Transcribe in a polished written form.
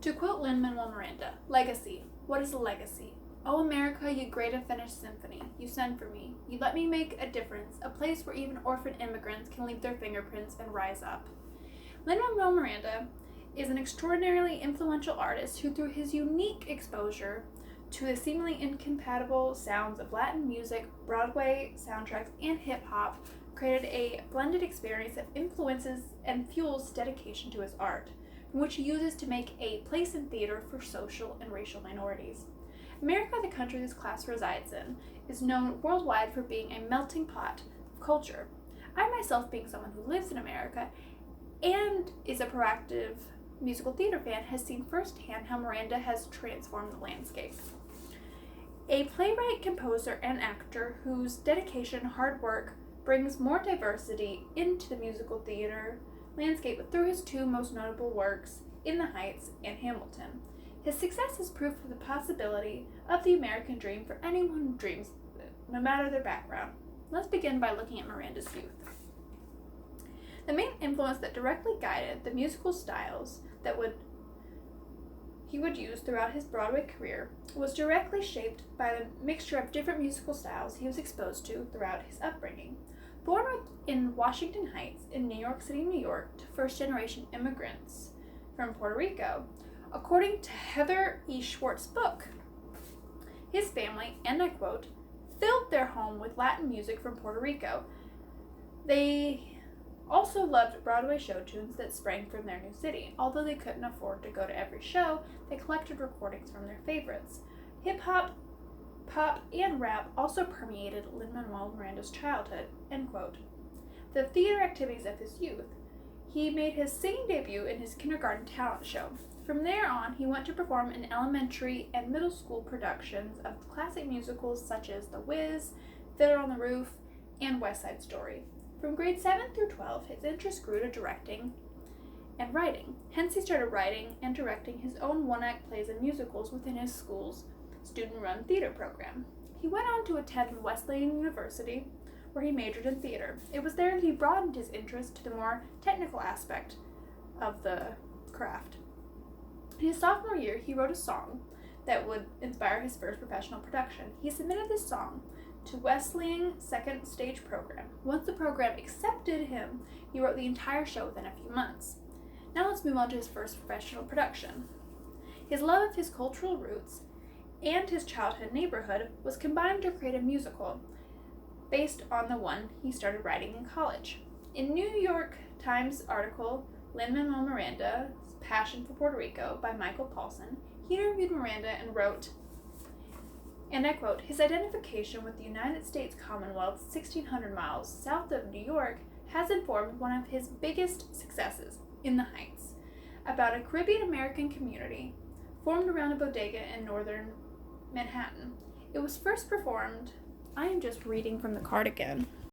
To quote Lin-Manuel Miranda, legacy. What is a legacy? Oh, America, you great unfinished symphony, you send for me. You let me make a difference, a place where even orphan immigrants can leave their fingerprints and rise up. Lin-Manuel Miranda is an extraordinarily influential artist who, through his unique exposure to the seemingly incompatible sounds of Latin music, Broadway soundtracks, and hip-hop, created a blended experience that influences and fuels dedication to his art, from which he uses to make a place in theater for social and racial minorities. America, the country this class resides in, is known worldwide for being a melting pot of culture. I myself, being someone who lives in America and is a proactive musical theater fan, has seen firsthand how Miranda has transformed the landscape. A playwright, composer, and actor whose dedication and hard work brings more diversity into the musical theater landscape through his two most notable works, In the Heights and Hamilton. His success is proof of the possibility of the American dream for anyone who dreams of it, no matter their background. Let's begin by looking at Miranda's youth. The main influence that directly guided the musical styles that he would use throughout his Broadway career was directly shaped by the mixture of different musical styles he was exposed to throughout his upbringing. Born in Washington Heights in New York City, New York, to first-generation immigrants from Puerto Rico, according to Heather E. Schwartz's book, his family, and I quote, filled their home with Latin music from Puerto Rico. They also loved Broadway show tunes that sprang from their new city. Although they couldn't afford to go to every show, they collected recordings from their favorites. Hip-hop, pop, and rap also permeated Lin-Manuel Miranda's childhood, end quote. The theater activities of his youth. He made his singing debut in his kindergarten talent show. From there on, he went to perform in elementary and middle school productions of classic musicals such as The Wiz, Fiddler on the Roof, and West Side Story. From grades 7 through 12, his interest grew to directing and writing. Hence, he started writing and directing his own one-act plays and musicals within his school's student-run theater program. He went on to attend Wesleyan University, where he majored in theater. It was there that he broadened his interest to the more technical aspect of the craft. In his sophomore year, he wrote a song that would inspire his first professional production. He submitted this song to Wesleyan second stage program. Once the program accepted him, he wrote the entire show within a few months. Now let's move on to his first professional production. His love of his cultural roots and his childhood neighborhood was combined to create a musical based on the one he started writing in college. In New York Times article, Lin-Manuel Miranda's Passion for Puerto Rico by Michael Paulson, he interviewed Miranda and wrote, and I quote, his identification with the United States Commonwealth 1,600 miles south of New York has informed one of his biggest successes, In the Heights, about a Caribbean American community formed around a bodega in northern Manhattan. It was first performed, I am just reading from the card again.